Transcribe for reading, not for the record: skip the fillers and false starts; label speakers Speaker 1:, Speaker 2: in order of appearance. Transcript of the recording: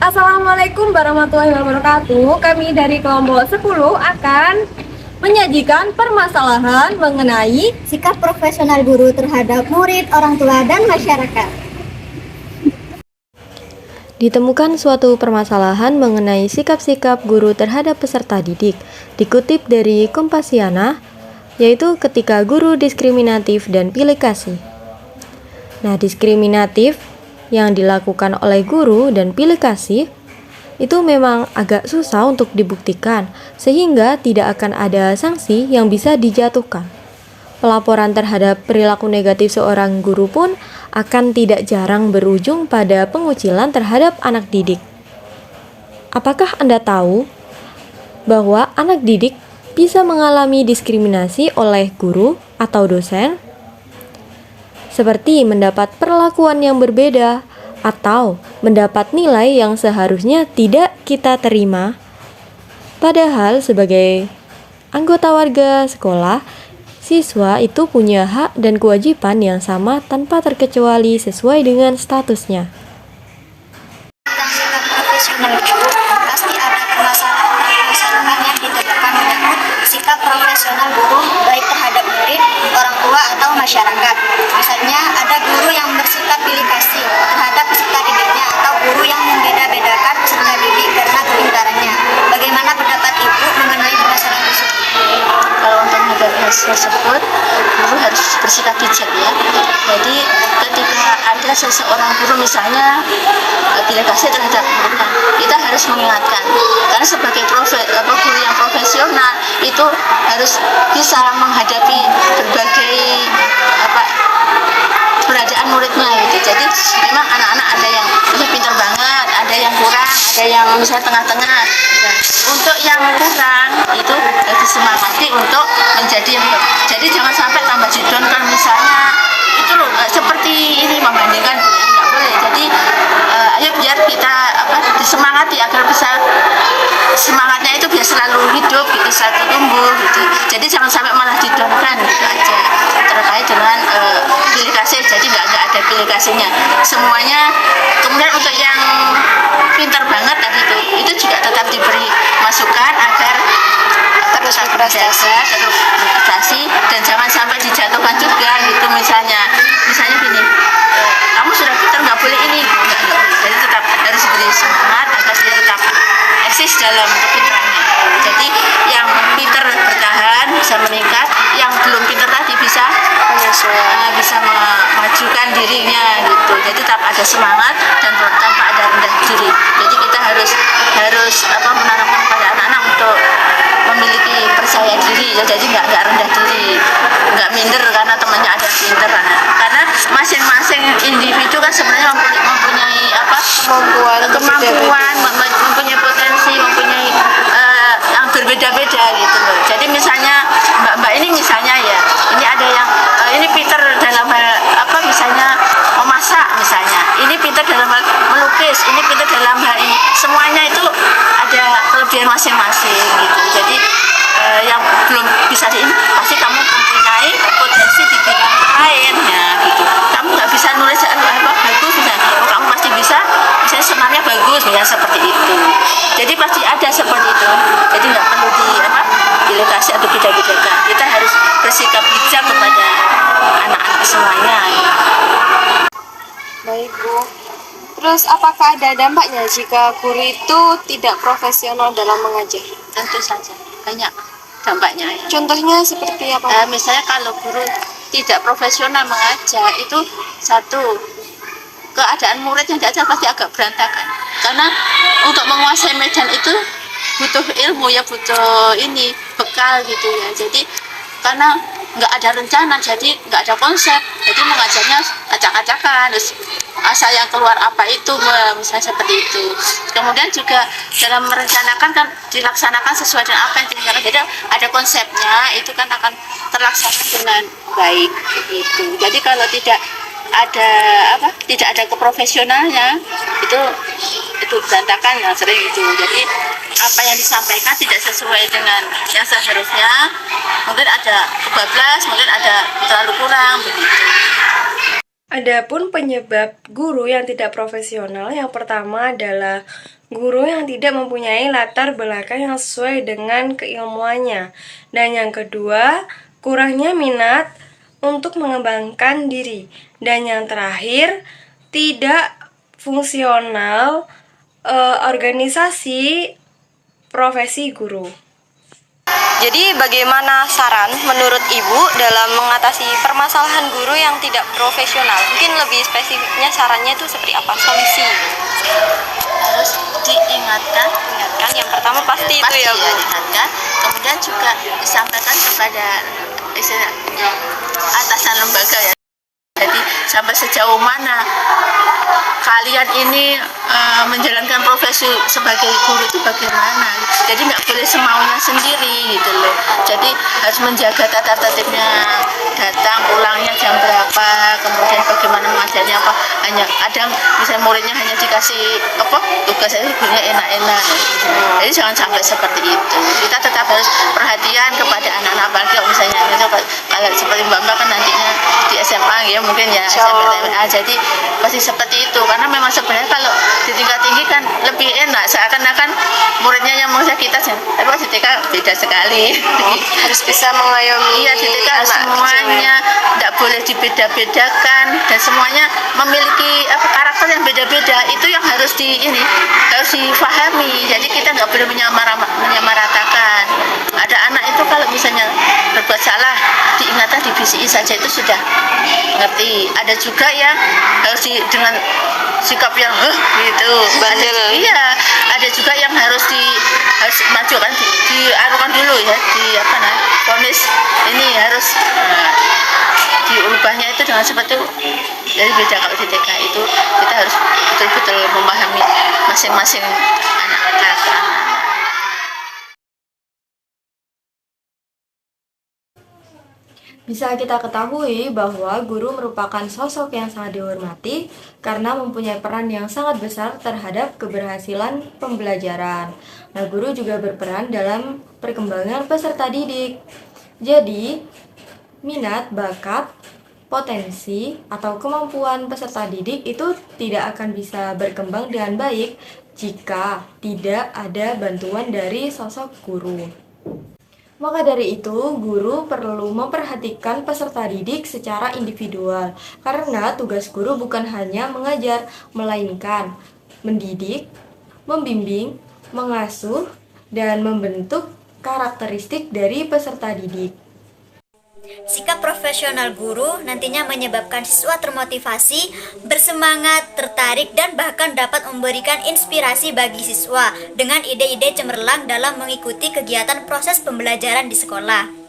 Speaker 1: Assalamualaikum warahmatullahi wabarakatuh. Kami dari kelompok 10 akan menyajikan permasalahan mengenai
Speaker 2: Sikap profesional guru terhadap murid, orang tua, dan masyarakat.
Speaker 3: Ditemukan suatu permasalahan mengenai sikap-sikap guru terhadap peserta didik, dikutip dari Kompasiana, yaitu ketika guru diskriminatif dan pilih kasih. Nah, diskriminatif yang dilakukan oleh guru dan pilih kasih itu memang agak susah untuk dibuktikan, sehingga tidak akan ada sanksi yang bisa dijatuhkan. Pelaporan terhadap perilaku negatif seorang guru pun akan tidak jarang berujung pada pengucilan terhadap anak didik. Apakah Anda tahu bahwa anak didik bisa mengalami diskriminasi oleh guru atau dosen? Seperti mendapat perlakuan yang berbeda atau mendapat nilai yang seharusnya tidak kita terima. Padahal sebagai anggota warga sekolah, siswa itu punya hak dan kewajiban yang sama tanpa terkecuali sesuai dengan statusnya.
Speaker 2: Tentang sikap profesional guru, pasti ada permasalahan yang ditemukan menyangkut sikap profesional guru baik terhadap murid, orang tua, atau masyarakat. Misalnya, ada guru yang bersikap pilih kasih terhadap peserta didiknya atau guru yang membeda-bedakan peserta didik karena kepintarannya. Bagaimana pendapat Ibu mengenai permasalahan tersebut?
Speaker 4: Kalau untuk menghadapi hal tersebut, guru harus bersikap bijak ya. Jadi ketika ada seseorang guru misalnya pilih kasih terhadap muridnya, kita harus mengingatkan. Karena sebagai guru yang profesional itu harus bisa menghadapi berbagai keberadaan muridnya gitu. Jadi memang anak-anak ada yang misalnya pintar banget, ada yang kurang, ada yang misalnya tengah-tengah. Nah, untuk yang kurang itu harus disemangati untuk menjadi yang baik. Jadi jangan sampai tambah jidon kan misalnya itu loh seperti ini membandingkan nggak boleh. Jadi ayo biar kita disemangati agar bisa semangatnya itu biar selalu hidup gitu, selalu tumbuh gitu. Jadi jangan sampai malah didonkan gitu aja terkait dengan pilih kasih. Jadi nggak ada pilih kasihnya semuanya. Kemudian untuk yang pintar banget tadi itu juga tetap diberi masukan agar terus berprestasi dan jangan sampai dijatuhkan juga gitu. Misalnya gini, kamu sudah pintar nggak boleh ini gitu. Enggak. Jadi tetap harus beri semangat agar dia tetap eksis dalam kepintarannya. Jadi yang pintar bertahan bisa meningkat, yang belum pintar tadi bisa memajukan dirinya gitu. Jadi tetap ada semangat dan tanpa ada rendah diri. Jadi kita harus menanamkan pada anak-anak untuk memiliki percaya diri ya. Jadi nggak rendah diri, nggak minder karena temannya ada yang pintar. Karena masing-masing individu kan sebenarnya mempunyai kemampuan, mempunyai potensi, mempunyai yang berbeda-beda gitu loh. Jadi misalnya mbak ini misalnya ya, ini ada yang ini pintar dalam hal misalnya memasak misalnya, ini pintar dalam hal melukis, ini pintar dalam hal ini. Semuanya itu ada kelebihan masing-masing gitu. Jadi yang belum bisa ini pasti kamu mempunyai potensi di bidang lain ya gitu. Kamu nggak bisa nulis bagus misalnya, kamu pasti bisa misalnya senamnya bagus misalnya seperti itu. Jadi pasti ada seperti itu. Jadi nggak perlu pilih kasih atau beda-bedakan. Kita harus bersikap bijak kepada anak-anak semuanya.
Speaker 1: baik Bu. Terus apakah ada dampaknya jika guru itu tidak profesional dalam mengajar?
Speaker 4: Tentu saja banyak dampaknya ya.
Speaker 1: Contohnya seperti apa?
Speaker 4: Misalnya kalau guru tidak profesional mengajar itu satu, keadaan murid yang diajar pasti agak berantakan. Karena untuk menguasai medan itu butuh ilmu ya, butuh bekal gitu ya. Jadi karena nggak ada rencana, jadi nggak ada konsep, jadi mengajarnya acak-acakan, terus asal yang keluar apa itu misalnya seperti itu. Kemudian juga dalam merencanakan kan dilaksanakan sesuai dengan apa yang direncanakan, jadi ada konsepnya, itu kan akan terlaksana dengan baik gitu. Jadi kalau tidak ada keprofesionalnya itu berantakan yang sering itu. Jadi apa yang disampaikan tidak sesuai dengan yang seharusnya, mungkin ada kebablas, mungkin ada terlalu kurang begitu.
Speaker 1: Adapun penyebab guru yang tidak profesional, yang pertama adalah guru yang tidak mempunyai latar belakang yang sesuai dengan keilmuannya. Dan yang kedua, kurangnya minat untuk mengembangkan diri. Dan yang terakhir, tidak fungsional organisasi profesi guru.
Speaker 3: Jadi bagaimana saran menurut Ibu dalam mengatasi permasalahan guru yang tidak profesional? Mungkin lebih spesifiknya sarannya itu seperti apa? Solusi?
Speaker 4: Harus diingatkan.
Speaker 3: Yang pertama pasti itu ya Bu.
Speaker 4: Diingatkan, kemudian juga disampaikan kepada atasan lembaga ya. Jadi sampai sejauh mana kalian ini menjalankan profesi sebagai guru itu bagaimana? Jadi nggak boleh semaunya sendiri gitu loh. Jadi harus menjaga tata tertibnya, datang pulangnya jam berapa, kemudian bagaimana mengajarnya apa. Hanya kadang misalnya muridnya hanya dikasih tugas aja gurunya enak-enak. Jadi jangan sampai seperti itu. Kita tetap harus perhatian kepada anak-anak, apalagi kalau misalnya kalau seperti Mbak kan nantinya di SMA ya mungkin ya SMA. Jadi pasti seperti itu karena memang sebenarnya kalau di tingkat tinggi kan lebih enak, seakan-akan muridnya yang mengajak kita, tapi pas di TK beda sekali.
Speaker 1: Harus bisa mengayomi
Speaker 4: Iya, di TK semuanya tidak boleh dibeda-bedakan dan semuanya memiliki karakter yang beda-beda. Itu yang harus harus difahami. Jadi kita nggak boleh menyamaratakan. Ada anak itu kalau misalnya berbuat salah diingatkan, dibisiki saja itu sudah ngerti. Ada juga yang harus dengan sikap yang gitu. Iya, ada juga yang harus majukan, diarukan dulu ya, vonis ini harus diubahnya itu dengan seperti itu. Jadi beda kalau di TK itu kita harus betul-betul memahami masing-masing karakter anak.
Speaker 3: Bisa kita ketahui bahwa guru merupakan sosok yang sangat dihormati karena mempunyai peran yang sangat besar terhadap keberhasilan pembelajaran. Nah, guru juga berperan dalam perkembangan peserta didik. Jadi, minat, bakat, potensi, atau kemampuan peserta didik itu tidak akan bisa berkembang dengan baik jika tidak ada bantuan dari sosok guru. Maka dari itu, guru perlu memperhatikan peserta didik secara individual, karena tugas guru bukan hanya mengajar, melainkan mendidik, membimbing, mengasuh, dan membentuk karakteristik dari peserta didik.
Speaker 2: Sikap profesional guru nantinya menyebabkan siswa termotivasi, bersemangat, tertarik, dan bahkan dapat memberikan inspirasi bagi siswa dengan ide-ide cemerlang dalam mengikuti kegiatan proses pembelajaran di sekolah.